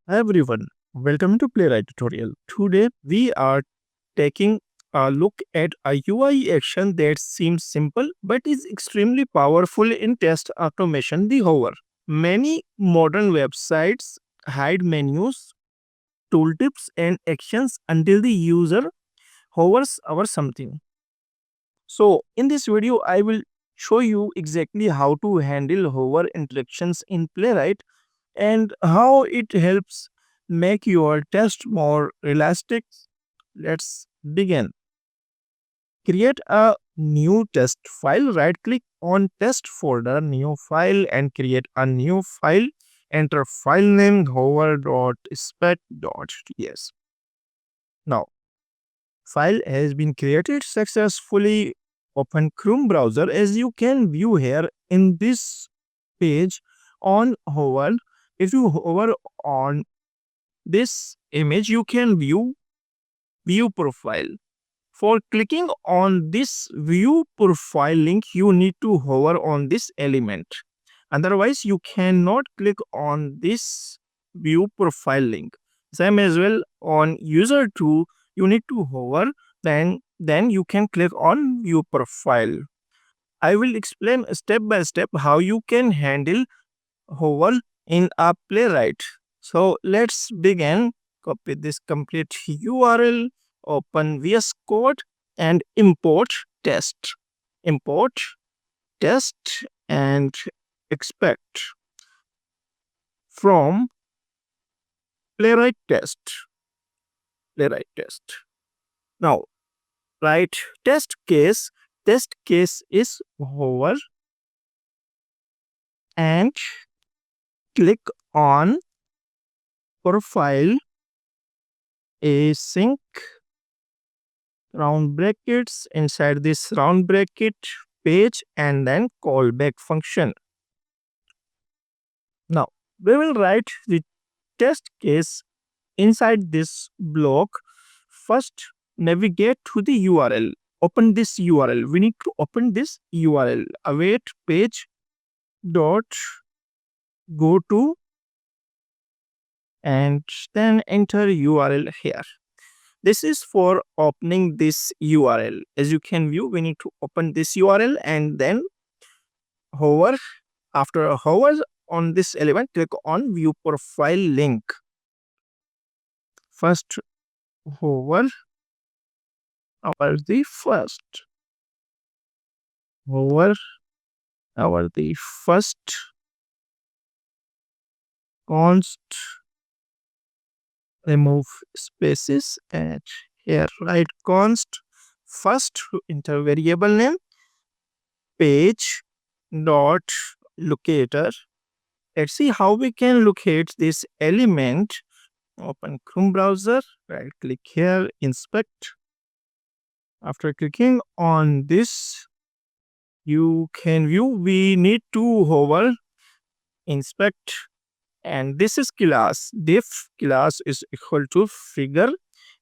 Hi everyone, welcome to Playwright tutorial. Today we are taking a look at a UI action that seems simple but is extremely powerful in test automation, the hover. Many modern websites hide menus, tooltips and actions until the user hovers over something. So in this video I will show you exactly how to handle hover interactions in Playwright and how it helps make your test more realistic. Let's begin. Create a new test file. Right click on test folder, new file, and create a new file. Enter file name hover.spec.ts. Now, file has been created successfully. Open Chrome browser. As you can view here in this page on hover, if you hover on this image, you can view profile. For clicking on this view profile link, you need to hover on this element. Otherwise, you cannot click on this view profile link. Same as well on user 2, you need to hover, then you can click on view profile. I will explain step by step how you can handle hover in a Playwright. So let's begin. Copy this complete URL, open VS Code and import test. Import test and expect from Playwright test. Playwright test. Now, write test case. Test case is hover and click on profile async round brackets, inside this round bracket page and then callback function. Now we will write the test case inside this block. First navigate to the URL. Open this URL. We need to open this URL. Await page dot go to and then enter URL here. This is for opening this URL. As you can view, we need to open this URL and then hover. After hover on this element, click on view profile link. First hover over the first. Hover over the first const, remove spaces and here write const first, enter variable name page dot locator. Let's see how we can locate this element. Open Chrome browser, right click here, inspect. After clicking on this, you can view we need to hover, inspect, and this is class. Diff class is equal to figure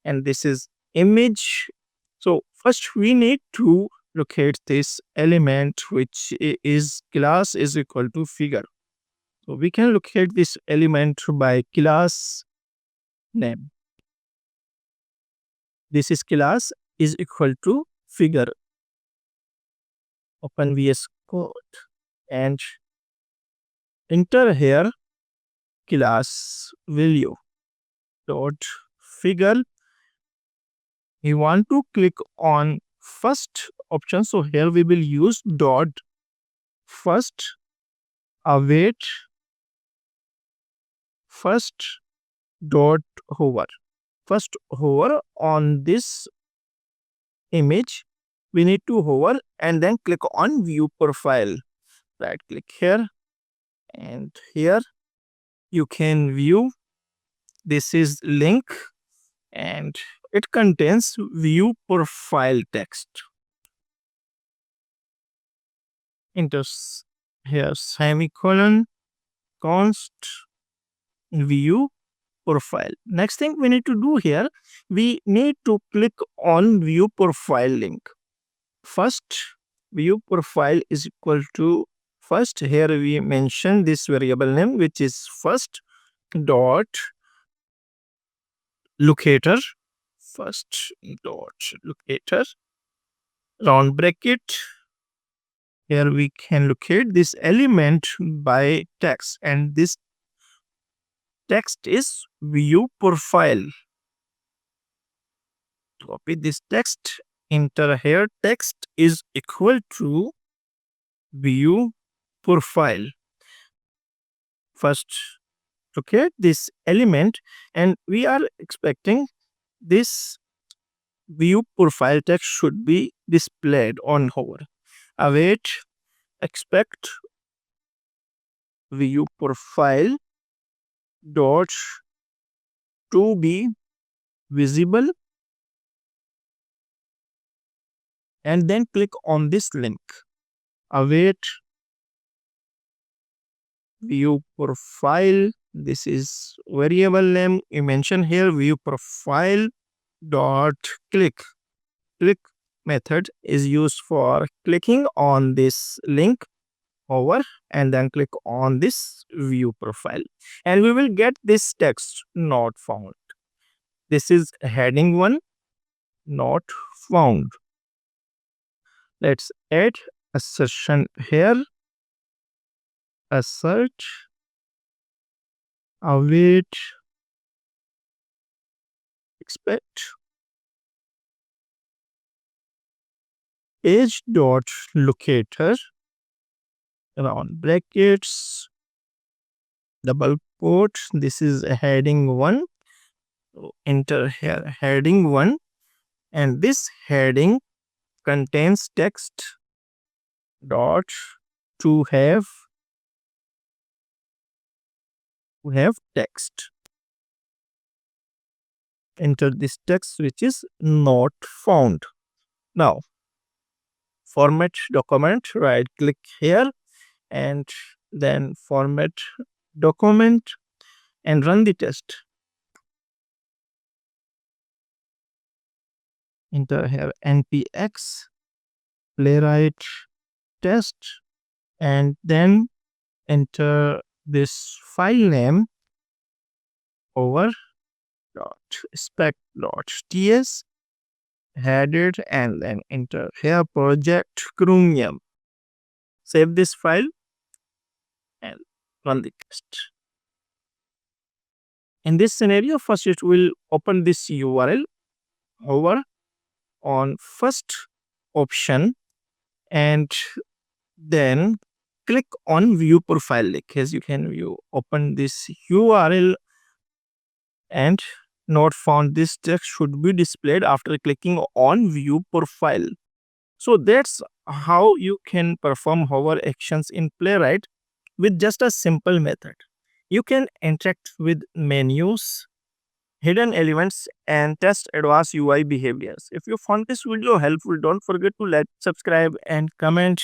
and this is image. So first we need to locate this element which is class is equal to figure. So we can locate this element by class name. This is class is equal to figure. Open VS Code and enter here class value dot figure. We want to click on first option, so here we will use dot first await first dot hover. First hover on this image, we need to hover and then click on view profile. Right click here and here you can view. This is link and it contains view profile text. Enter here semicolon const view profile. Next thing we need to do here, we need to click on view profile link. First view profile is equal to first. Here we mention this variable name which is first dot locator. First dot locator, round bracket. Here we can locate this element by text, and this text is view profile. Copy this text, enter here. Text is equal to view profile. First locate this element, and we are expecting this view profile text should be displayed on hover. Await, expect view profile dot to be visible, and then click on this link. Await view profile. This is variable name you mention here, view profile dot click. Click method is used for clicking on this link over and then click on this view profile, and we will get this text not found. This is heading 1, not found. Let's add assertion here. Assert, await, expect, page dot locator, round brackets, double quote. This is heading 1. Enter here heading 1, and this heading contains text dot to have text. Enter this text which is not found. Now format document, right click here and then format document and run the test. Enter here npx playwright test, and then enter this file name over dot spec dot ts, head it, and then enter here project Chromium. Save this file and run the test. In this scenario, first it will open this URL, hover on first option, and then click on view profile link. As you can view, open this URL and not found. This text should be displayed after clicking on view profile. So that's how you can perform hover actions in Playwright with just a simple method. You can interact with menus, hidden elements, and test advanced UI behaviors. If you found this video helpful, don't forget to like, subscribe, and comment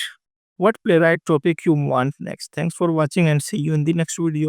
what Playwright topic you want next. Thanks for watching and see you in the next video.